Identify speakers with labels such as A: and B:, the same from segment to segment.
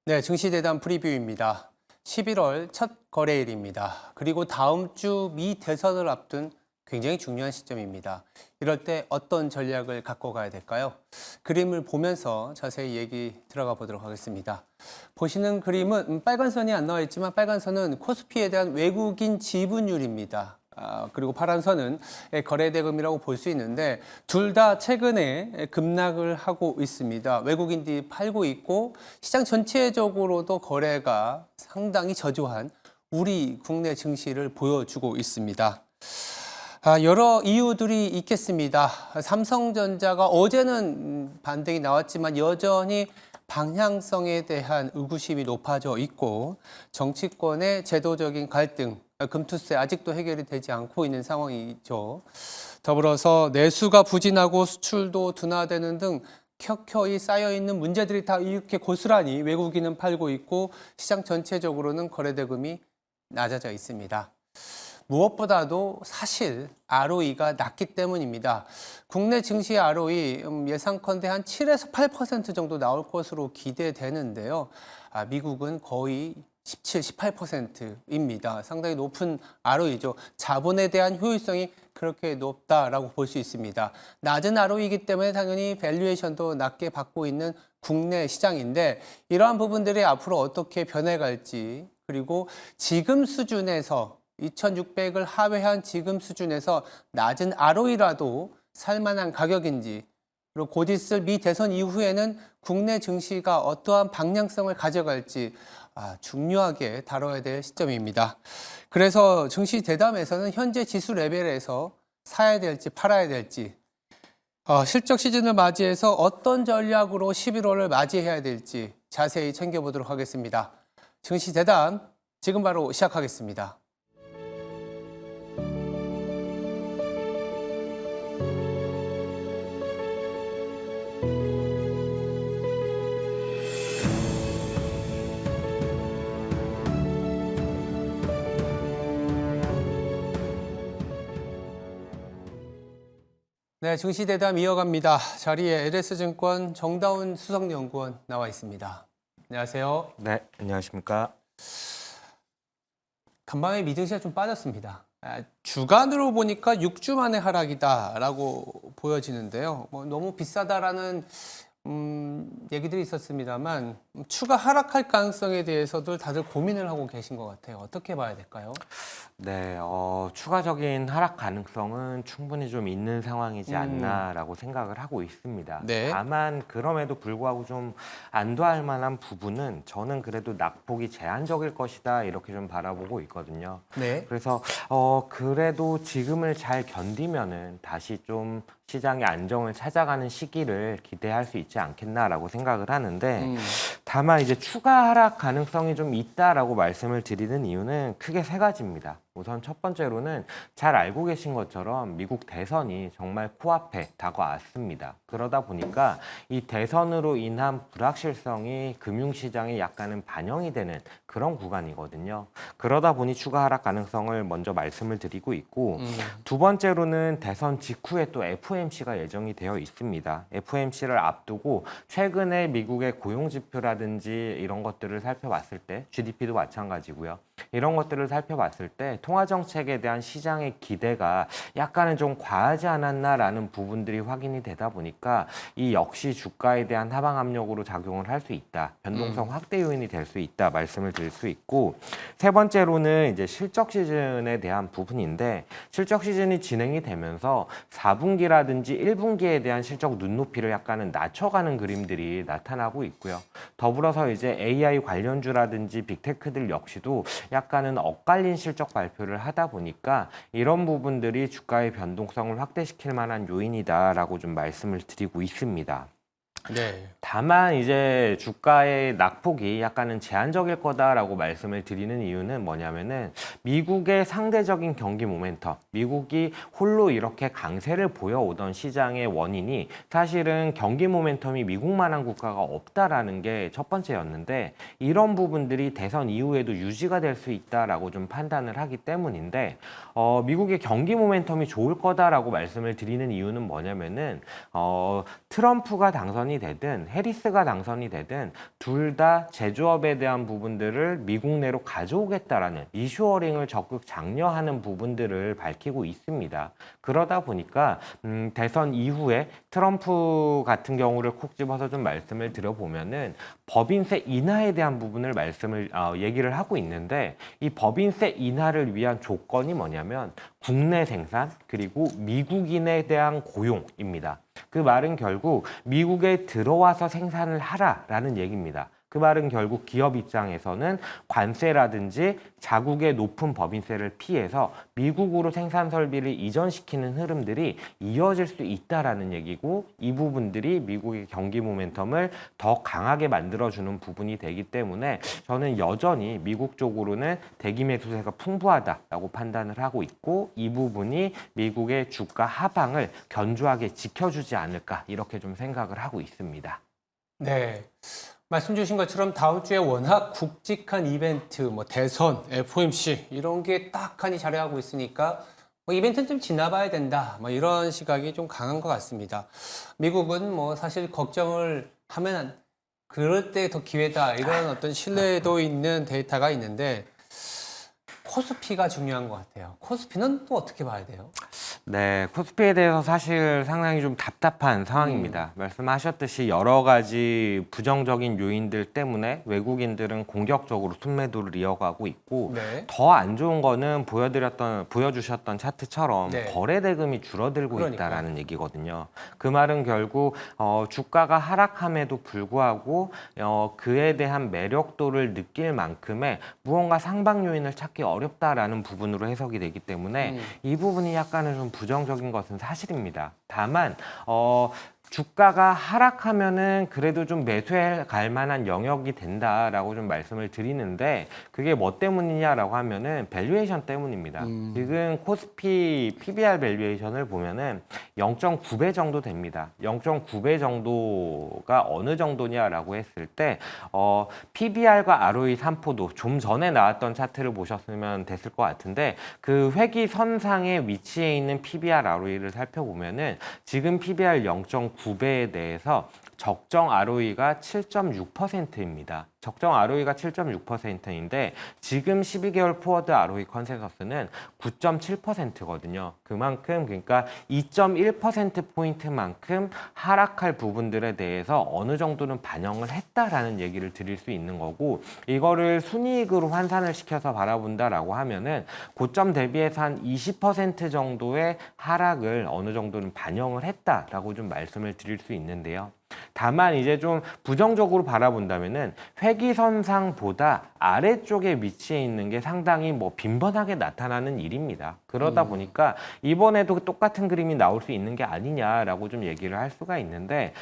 A: 네, 증시대담 프리뷰입니다. 11월 첫 거래일입니다. 그리고 다음 주 미 대선을 앞둔 굉장히 중요한 시점입니다. 이럴 때 어떤 전략을 갖고 가야 될까요? 그림을 보면서 자세히 얘기 들어가 보도록 하겠습니다. 보시는 그림은 빨간 선이 안 나와 있지만 빨간 선은 코스피에 대한 외국인 지분율입니다. 그리고 파란 선은 거래대금이라고 볼 수 있는데 둘 다 최근에 급락을 하고 있습니다. 외국인들이 팔고 있고 시장 전체적으로도 거래가 상당히 저조한 우리 국내 증시를 보여주고 있습니다. 여러 이유들이 있겠습니다. 삼성전자가 어제는 반등이 나왔지만 여전히 방향성에 대한 의구심이 높아져 있고 정치권의 제도적인 갈등, 금투세 아직도 해결이 되지 않고 있는 상황이죠. 더불어서 내수가 부진하고 수출도 둔화되는 등 켜켜이 쌓여있는 문제들이 다 이렇게 고스란히 외국인은 팔고 있고 시장 전체적으로는 거래대금이 낮아져 있습니다. 무엇보다도 사실 ROE가 낮기 때문입니다. 국내 증시 ROE 예상컨대 한 7에서 8% 정도 나올 것으로 기대되는데요. 미국은 거의 17, 18%입니다. 상당히 높은 ROE죠. 자본에 대한 효율성이 그렇게 높다라고 볼 수 있습니다. 낮은 ROE이기 때문에 당연히 밸류에이션도 낮게 받고 있는 국내 시장인데 이러한 부분들이 앞으로 어떻게 변해갈지 그리고 지금 수준에서 2,600을 하회한 지금 수준에서 낮은 ROE라도 살만한 가격인지 그리고 곧 있을 미 대선 이후에는 국내 증시가 어떠한 방향성을 가져갈지 중요하게 다뤄야 될 시점입니다. 그래서 증시 대담에서는 현재 지수 레벨에서 사야 될지 팔아야 될지 실적 시즌을 맞이해서 어떤 전략으로 11월을 맞이해야 될지 자세히 챙겨보도록 하겠습니다. 증시 대담 지금 바로 시작하겠습니다. 네, 증시 대담 이어갑니다. 자리에 LS증권 정다운 수석연구원 나와 있습니다. 안녕하세요.
B: 네, 안녕하십니까.
A: 간밤에 미증시가 좀 빠졌습니다. 주간으로 보니까 6주 만의 하락이다라고 보여지는데요. 너무 비싸다라는 얘기들이 있었습니다만 추가 하락할 가능성에 대해서도 다들 고민을 하고 계신 것 같아요. 어떻게 봐야 될까요?
B: 네, 추가적인 하락 가능성은 충분히 좀 있는 상황이지 않나라고 생각을 하고 있습니다.
A: 네.
B: 다만 그럼에도 불구하고 좀 안도할 만한 부분은 저는 그래도 낙폭이 제한적일 것이다 이렇게 좀 바라보고 있거든요.
A: 네.
B: 그래서 그래도 지금을 잘 견디면은 다시 좀 시장의 안정을 찾아가는 시기를 기대할 수 있지 않겠나라고 생각을 하는데 다만 이제 추가 하락 가능성이 좀 있다라고 말씀을 드리는 이유는 크게 세 가지입니다. 우선 첫 번째로는 잘 알고 계신 것처럼 미국 대선이 정말 코앞에 다가왔습니다. 그러다 보니까 이 대선으로 인한 불확실성이 금융시장에 약간은 반영이 되는 그런 구간이거든요. 그러다 보니 추가 하락 가능성을 먼저 말씀을 드리고 있고 두 번째로는 대선 직후에 또 FOMC가 예정이 되어 있습니다. FOMC를 앞두고 최근에 미국의 고용지표라든지 이런 것들을 살펴봤을 때 GDP도 마찬가지고요. 이런 것들을 살펴봤을 때 통화정책에 대한 시장의 기대가 약간은 좀 과하지 않았나라는 부분들이 확인이 되다 보니까 이 역시 주가에 대한 하방 압력으로 작용을 할 수 있다. 변동성 확대 요인이 될 수 있다. 말씀을 드릴 수 있고 세 번째로는 이제 실적 시즌에 대한 부분인데 실적 시즌이 진행이 되면서 4분기라든지 1분기에 대한 실적 눈높이를 약간은 낮춰가는 그림들이 나타나고 있고요. 더불어서 이제 AI 관련주라든지 빅테크들 역시도 약간은 엇갈린 실적 발표를 하다 보니까 이런 부분들이 주가의 변동성을 확대시킬 만한 요인이다라고 좀 말씀을 드리고 있습니다.
A: 네.
B: 다만 이제 주가의 낙폭이 약간은 제한적일 거다라고 말씀을 드리는 이유는 뭐냐면은 미국의 상대적인 경기 모멘텀, 미국이 홀로 이렇게 강세를 보여오던 시장의 원인이 사실은 경기 모멘텀이 미국만한 국가가 없다라는 게 첫 번째였는데 이런 부분들이 대선 이후에도 유지가 될 수 있다라고 좀 판단을 하기 때문인데 미국의 경기 모멘텀이 좋을 거다라고 말씀을 드리는 이유는 뭐냐면은 트럼프가 당선이 당선이 되든 해리스가 당선이 되든 둘 다 제조업에 대한 부분들을 미국 내로 가져오겠다라는 리쇼어링을 적극 장려하는 부분들을 밝히고 있습니다. 그러다 보니까 대선 이후에 트럼프 같은 경우를 콕 집어서 좀 말씀을 드려보면은 법인세 인하에 대한 부분을 얘기를 하고 있는데, 이 법인세 인하를 위한 조건이 뭐냐면 국내 생산 그리고 미국인에 대한 고용입니다. 그 말은 결국 미국에 들어와서 생산을 하라라는 얘기입니다. 그 말은 결국 기업 입장에서는 관세라든지 자국의 높은 법인세를 피해서 미국으로 생산 설비를 이전시키는 흐름들이 이어질 수 있다라는 얘기고, 이 부분들이 미국의 경기 모멘텀을 더 강하게 만들어주는 부분이 되기 때문에 저는 여전히 미국 쪽으로는 대기 매수세가 풍부하다라고 판단을 하고 있고, 이 부분이 미국의 주가 하방을 견조하게 지켜주지 않을까 이렇게 좀 생각을 하고 있습니다.
A: 네. 말씀 주신 것처럼 다음 주에 워낙 굵직한 이벤트, 뭐 대선, FOMC 이런 게 딱하니 자리하고 있으니까 뭐 이벤트는 좀 지나봐야 된다. 뭐 이런 시각이 좀 강한 것 같습니다. 미국은 뭐 사실 걱정을 하면 그럴 때 더 기회다. 이런 어떤 신뢰도 있는 데이터가 있는데 코스피가 중요한 것 같아요. 코스피는 또 어떻게 봐야 돼요?
B: 네, 코스피에 대해서 사실 상당히 좀 답답한 상황입니다. 말씀하셨듯이 여러 가지 부정적인 요인들 때문에 외국인들은 공격적으로 순매도를 이어가고 있고,
A: 네.
B: 더 안 좋은 거는 보여주셨던 차트처럼
A: 네.
B: 거래 대금이 줄어들고
A: 그러니까요.
B: 있다라는 얘기거든요. 그 말은 결국 주가가 하락함에도 불구하고 그에 대한 매력도를 느낄 만큼의 무언가 상방 요인을 찾기 어렵다라는 부분으로 해석이 되기 때문에 이 부분이 약간은 좀 부정적인 것은 사실입니다. 다만 주가가 하락하면은 그래도 좀 매수해 갈 만한 영역이 된다라고 좀 말씀을 드리는데, 그게 뭐 때문이냐라고 하면은 밸류에이션 때문입니다. 지금 코스피 PBR 밸류에이션을 보면은 0.9배 정도 됩니다. 0.9배 정도가 어느 정도냐라고 했을 때 PBR과 ROE 산포도 좀 전에 나왔던 차트를 보셨으면 됐을 것 같은데, 그 회기선상에 위치해 있는 PBR ROE를 살펴보면은 지금 PBR 0.9배에 대해서 적정 ROE가 7.6%입니다. 적정 ROE가 7.6%인데 지금 12개월 포워드 ROE 컨센서스는 9.7%거든요. 그만큼, 그러니까 2.1%포인트만큼 하락할 부분들에 대해서 어느 정도는 반영을 했다라는 얘기를 드릴 수 있는 거고, 이거를 순이익으로 환산을 시켜서 바라본다라고 하면은 고점 대비해서 한 20% 정도의 하락을 어느 정도는 반영을 했다라고 좀 말씀을 드릴 수 있는데요. 다만 이제 좀 부정적으로 바라본다면은 회기선상보다 아래쪽에 위치해 있는 게 상당히 뭐 빈번하게 나타나는 일입니다. 그러다 보니까 이번에도 똑같은 그림이 나올 수 있는 게 아니냐라고 좀 얘기를 할 수가 있는데,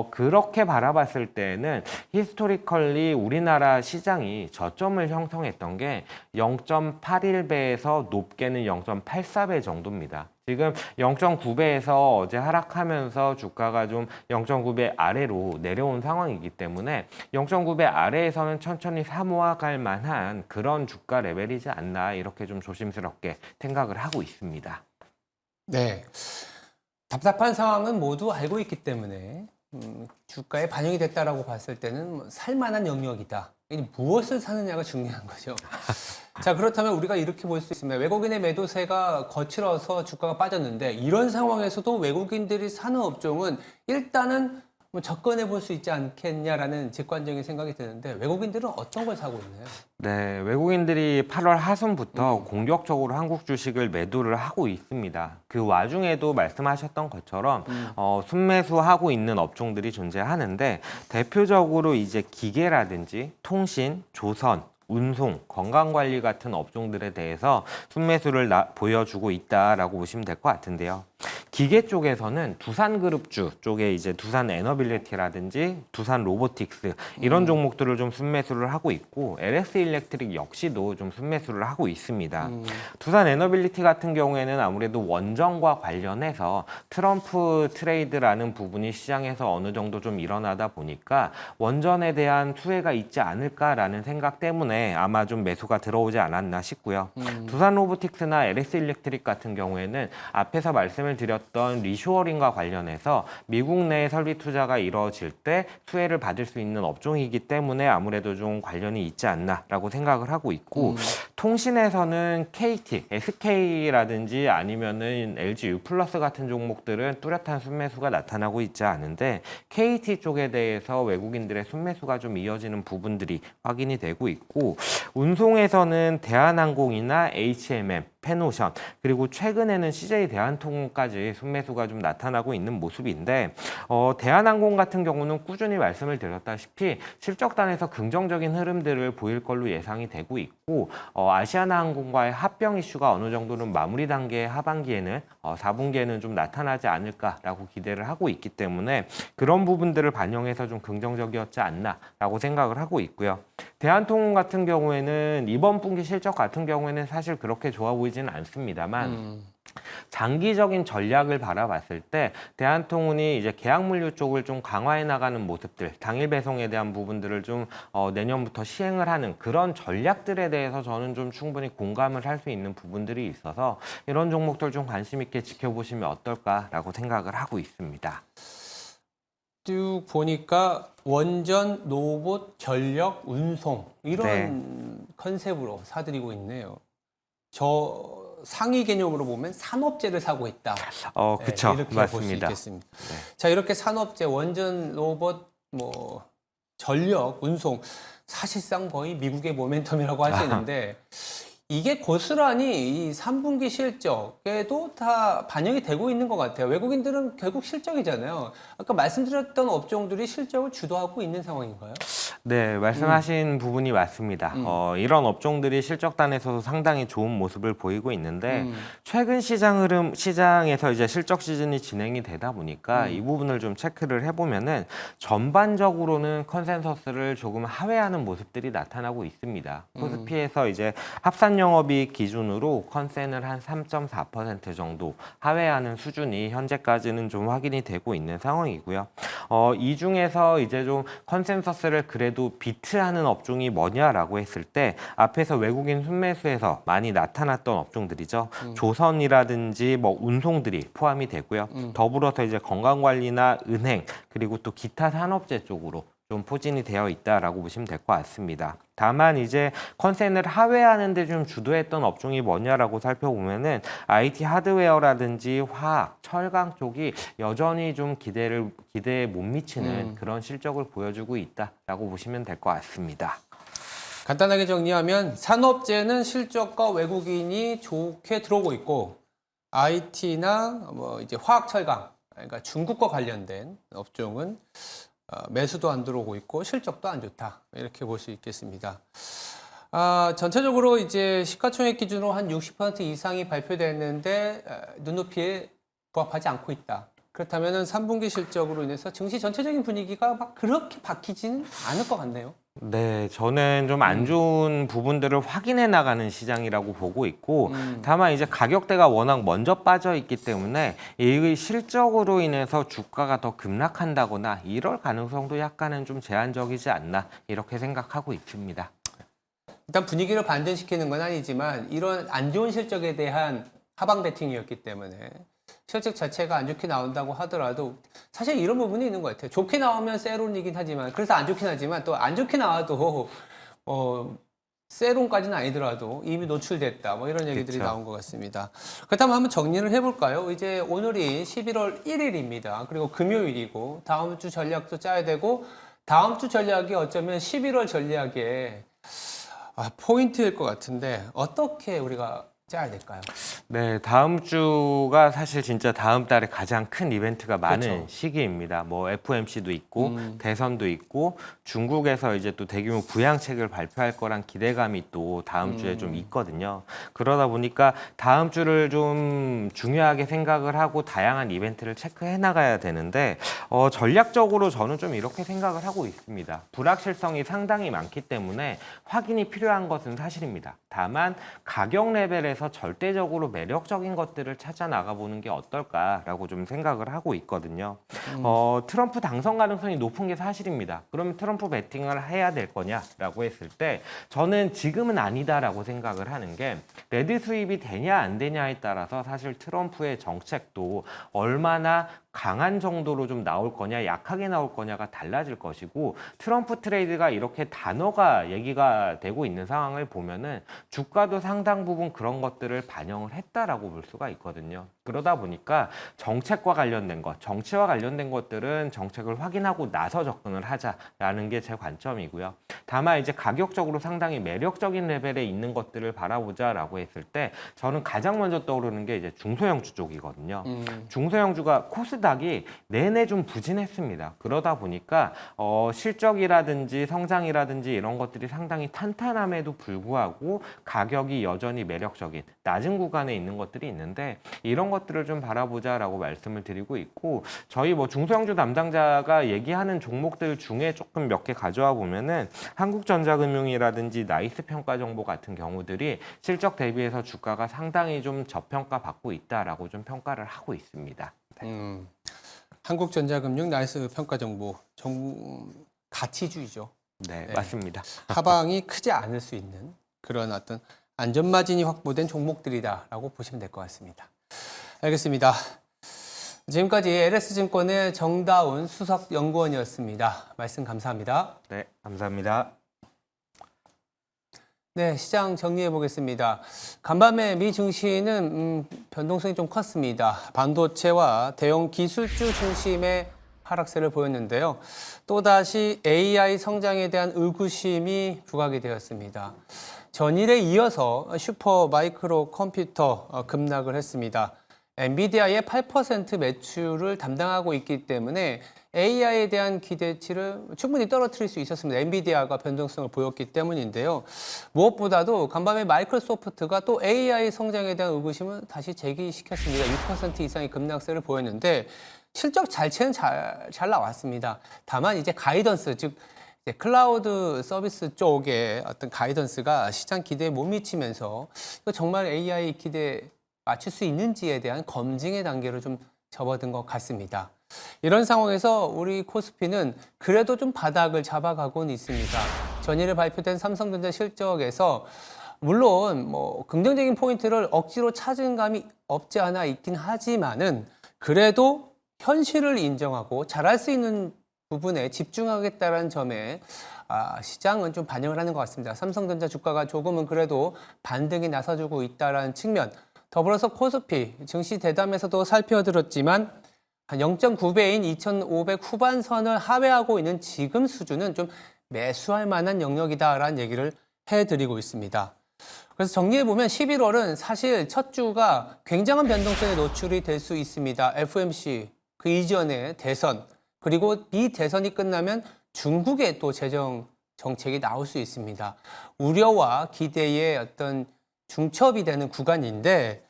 B: 그렇게 바라봤을 때는 히스토리컬리 우리나라 시장이 저점을 형성했던 게 0.81배에서 높게는 0.84배 정도입니다. 지금 0.9배에서 어제 하락하면서 주가가 좀 0.9배 아래로 내려온 상황이기 때문에 0.9배 아래에서는 천천히 사모아갈 만한 그런 주가 레벨이지 않나, 이렇게 좀 조심스럽게 생각을 하고 있습니다.
A: 네. 답답한 상황은 모두 알고 있기 때문에 주가에 반영이 됐다라고 봤을 때는 뭐 살만한 영역이다. 이게 무엇을 사느냐가 중요한 거죠. 자, 그렇다면 우리가 이렇게 볼 수 있습니다. 외국인의 매도세가 거칠어서 주가가 빠졌는데, 이런 상황에서도 외국인들이 사는 업종은 일단은 뭐 접근해 볼 수 있지 않겠냐라는 직관적인 생각이 드는데, 외국인들은 어떤 걸 사고 있나요?
B: 네, 외국인들이 8월 하순부터 공격적으로 한국 주식을 매도를 하고 있습니다. 그 와중에도 말씀하셨던 것처럼 순매수하고 있는 업종들이 존재하는데, 대표적으로 이제 기계라든지 통신, 조선, 운송, 건강관리 같은 업종들에 대해서 순매수를 보여주고 있다라고 보시면 될 것 같은데요. 기계 쪽에서는 두산그룹주 쪽에 이제 두산 에너빌리티라든지 두산 로보틱스 이런 종목들을 좀 순매수를 하고 있고, LS 일렉트릭 역시도 좀 순매수를 하고 있습니다. 두산 에너빌리티 같은 경우에는 아무래도 원전과 관련해서 트럼프 트레이드라는 부분이 시장에서 어느 정도 좀 일어나다 보니까 원전에 대한 수혜가 있지 않을까라는 생각 때문에 아마 좀 매수가 들어오지 않았나 싶고요. 두산 로보틱스나 LS 일렉트릭 같은 경우에는 앞에서 말씀해 말씀을 드렸던 리쇼어링과 관련해서 미국 내 설비 투자가 이루어질 때 수혜를 받을 수 있는 업종이기 때문에 아무래도 좀 관련이 있지 않나라고 생각을 하고 있고 통신에서는 KT, SK라든지 아니면은 LG U+ 같은 종목들은 뚜렷한 순매수가 나타나고 있지 않은데 KT 쪽에 대해서 외국인들의 순매수가 좀 이어지는 부분들이 확인이 되고 있고 운송에서는 대한항공이나 HMM, 펜오션 그리고 최근에는 CJ 대한통운까지 순매수가 좀 나타나고 있는 모습인데 대한항공 같은 경우는 꾸준히 말씀을 드렸다시피 실적단에서 긍정적인 흐름들을 보일 걸로 예상이 되고 있고 아시아나항공과의 합병 이슈가 어느 정도는 마무리 단계의 하반기에는 4분기에는 좀 나타나지 않을까라고 기대를 하고 있기 때문에 그런 부분들을 반영해서 좀 긍정적이었지 않나라고 생각을 하고 있고요. 대한통운 같은 경우에는 이번 분기 실적 같은 경우에는 사실 그렇게 좋아 보이지는 않습니다만 장기적인 전략을 바라봤을 때 대한통운이 이제 계약물류 쪽을 좀 강화해 나가는 모습들, 당일 배송에 대한 부분들을 좀 내년부터 시행을 하는 그런 전략들에 대해서 저는 좀 충분히 공감을 할 수 있는 부분들이 있어서 이런 종목들 좀 관심 있게 지켜보시면 어떨까라고 생각을 하고 있습니다.
A: 쭉 보니까 원전, 로봇, 전력, 운송 이런
B: 네.
A: 컨셉으로 사들이고 있네요. 저 상위 개념으로 보면 산업재를 사고 있다.
B: 그쵸.
A: 이렇게 볼 수
B: 맞습니다.
A: 있겠습니다. 자, 이렇게 산업재, 원전, 로봇, 뭐 전력, 운송 사실상 거의 미국의 모멘텀이라고 할 수 있는데 이게 고스란히 이 3분기 실적에도 다 반영이 되고 있는 것 같아요. 외국인들은 결국 실적이잖아요. 아까 말씀드렸던 업종들이 실적을 주도하고 있는 상황인가요?
B: 네, 말씀하신 부분이 맞습니다. 이런 업종들이 실적단에서도 상당히 좋은 모습을 보이고 있는데 최근 시장에서 이제 실적 시즌이 진행이 되다 보니까 이 부분을 좀 체크를 해보면은 전반적으로는 컨센서스를 조금 하회하는 모습들이 나타나고 있습니다. 코스피에서 이제 합산 영업이익 기준으로 컨센을 한 3.4% 정도 하회하는 수준이 현재까지는 좀 확인이 되고 있는 상황이고요. 이 중에서 이제 좀 컨센서스를 그래도 비트하는 업종이 뭐냐라고 했을 때 앞에서 외국인 순매수에서 많이 나타났던 업종들이죠. 조선이라든지 뭐 운송들이 포함이 되고요. 더불어서 이제 건강관리나 은행 그리고 또 기타 산업재 쪽으로 좀 포진이 되어 있다라고 보시면 될 것 같습니다. 다만 이제 컨센을 하회하는데 좀 주도했던 업종이 뭐냐라고 살펴보면은 IT 하드웨어라든지 화학, 철강 쪽이 여전히 좀 기대에 못 미치는 그런 실적을 보여주고 있다라고 보시면 될 것 같습니다.
A: 간단하게 정리하면 산업재는 실적과 외국인이 좋게 들어오고 있고 IT나 뭐 이제 화학 철강 그러니까 중국과 관련된 업종은 매수도 안 들어오고 있고 실적도 안 좋다 이렇게 볼 수 있겠습니다. 전체적으로 이제 시가총액 기준으로 한 60% 이상이 발표됐는데 눈높이에 부합하지 않고 있다. 그렇다면은 3분기 실적으로 인해서 증시 전체적인 분위기가 막 그렇게 바뀌지는 않을 것 같네요.
B: 네, 저는 좀 안 좋은 부분들을 확인해 나가는 시장이라고 보고 있고 다만 이제 가격대가 워낙 먼저 빠져 있기 때문에 이 실적으로 인해서 주가가 더 급락한다거나 이럴 가능성도 약간은 좀 제한적이지 않나 이렇게 생각하고 있습니다.
A: 일단 분위기를 반전시키는 건 아니지만 이런 안 좋은 실적에 대한 하방 배팅이었기 때문에 실적 자체가 안 좋게 나온다고 하더라도 사실 이런 부분이 있는 것 같아요. 좋게 나오면 세론이긴 하지만 그래서 안 좋긴 하지만 또 안 좋게 나와도 세론까지는 아니더라도 이미 노출됐다 뭐 이런 얘기들이
B: 그쵸.
A: 나온 것 같습니다. 그렇다면 한번 정리를 해볼까요? 이제 오늘이 11월 1일입니다. 그리고 금요일이고 다음 주 전략도 짜야 되고 다음 주 전략이 어쩌면 11월 전략의 포인트일 것 같은데 어떻게 우리가 짜야 될까요?
B: 네, 다음 주가 사실 진짜 다음 달에 가장 큰 이벤트가 많은
A: 그렇죠.
B: 시기입니다. 뭐 FOMC도 있고 대선도 있고 중국에서 이제 또 대규모 부양책을 발표할 거란 기대감이 또 다음 주에 좀 있거든요. 그러다 보니까 다음 주를 좀 중요하게 생각을 하고 다양한 이벤트를 체크해 나가야 되는데 전략적으로 저는 좀 이렇게 생각을 하고 있습니다. 불확실성이 상당히 많기 때문에 확인이 필요한 것은 사실입니다. 다만 가격 레벨에서 대비해서 절대적으로 매력적인 것들을 찾아 나가보는 게 어떨까라고 좀 생각을 하고 있거든요. 트럼프 당선 가능성이 높은 게 사실입니다. 그러면 트럼프 배팅을 해야 될 거냐라고 했을 때 저는 지금은 아니다라고 생각을 하는 게 레드 수입이 되냐 안 되냐에 따라서 사실 트럼프의 정책도 얼마나 강한 정도로 좀 나올 거냐, 약하게 나올 거냐가 달라질 것이고 트럼프 트레이드가 이렇게 단어가 얘기가 되고 있는 상황을 보면은 주가도 상당 부분 그런 것들을 반영을 했다라고 볼 수가 있거든요. 그러다 보니까 정책과 관련된 것, 정치와 관련된 것들은 정책을 확인하고 나서 접근을 하자라는 게 제 관점이고요. 다만 이제 가격적으로 상당히 매력적인 레벨에 있는 것들을 바라보자라고 했을 때 저는 가장 먼저 떠오르는 게 이제 중소형주 쪽이거든요. 중소형주가 코스닥이 내내 좀 부진했습니다. 그러다 보니까 실적이라든지 성장이라든지 이런 것들이 상당히 탄탄함에도 불구하고 가격이 여전히 매력적인 낮은 구간에 있는 것들이 있는데 이런 것들을 좀 바라보자라고 말씀을 드리고 있고 저희 뭐 중소형주 담당자가 얘기하는 종목들 중에 조금 몇 개 가져와 보면은 한국전자금융이라든지 나이스 평가 정보 같은 경우들이 실적 대비해서 주가가 상당히 좀 저평가 받고 있다라고 좀 평가를 하고 있습니다.
A: 한국전자금융 나이스 평가정보 가치주의죠.
B: 네,
A: 네.
B: 맞습니다.
A: 하방이 크지 않을 수 있는 그런 어떤 안전마진이 확보된 종목들이다라고 보시면 될 것 같습니다. 알겠습니다. 지금까지 LS증권의 정다운 수석연구원이었습니다. 말씀 감사합니다.
B: 네, 감사합니다.
A: 네, 시장 정리해 보겠습니다. 간밤에 미 증시는 변동성이 좀 컸습니다. 반도체와 대형 기술주 중심의 하락세를 보였는데요. 또다시 AI 성장에 대한 의구심이 부각이 되었습니다. 전일에 이어서 슈퍼 마이크로 컴퓨터 급락을 했습니다. 엔비디아의 8% 매출을 담당하고 있기 때문에 AI에 대한 기대치를 충분히 떨어뜨릴 수 있었습니다. 엔비디아가 변동성을 보였기 때문인데요. 무엇보다도 간밤에 마이크로소프트가 또 AI 성장에 대한 의구심을 다시 제기시켰습니다. 6% 이상의 급락세를 보였는데 실적 자체는 잘 나왔습니다. 다만 이제 가이던스, 즉 클라우드 서비스 쪽의 어떤 가이던스가 시장 기대에 못 미치면서 정말 AI 기대에 맞출 수 있는지에 대한 검증의 단계로 좀 접어든 것 같습니다. 이런 상황에서 우리 코스피는 그래도 좀 바닥을 잡아가고는 있습니다. 전일에 발표된 삼성전자 실적에서 물론 뭐 긍정적인 포인트를 억지로 찾은 감이 없지 않아 있긴 하지만은 그래도 현실을 인정하고 잘할 수 있는 부분에 집중하겠다는 점에 시장은 좀 반영을 하는 것 같습니다. 삼성전자 주가가 조금은 그래도 반등이 나서주고 있다는 측면, 더불어서 코스피 증시 대담에서도 살펴드렸지만 한 0.9배인 2,500 후반선을 하회하고 있는 지금 수준은 좀 매수할 만한 영역이다라는 얘기를 해드리고 있습니다. 그래서 정리해보면 11월은 사실 첫 주가 굉장한 변동성에 노출이 될 수 있습니다. FOMC, 그 이전에 대선, 그리고 이 대선이 끝나면 중국의 또 재정 정책이 나올 수 있습니다. 우려와 기대의 어떤 중첩이 되는 구간인데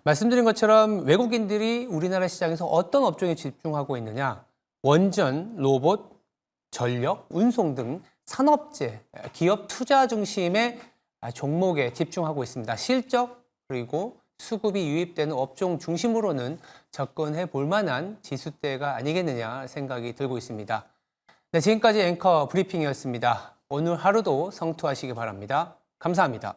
A: 말씀드린 것처럼 외국인들이 우리나라 시장에서 어떤 업종에 집중하고 있느냐, 원전, 로봇, 전력, 운송 등 산업재, 기업 투자 중심의 종목에 집중하고 있습니다. 실적 그리고 수급이 유입되는 업종 중심으로는 접근해 볼 만한 지수대가 아니겠느냐 생각이 들고 있습니다. 네, 지금까지 앵커 브리핑이었습니다. 오늘 하루도 성투하시기 바랍니다. 감사합니다.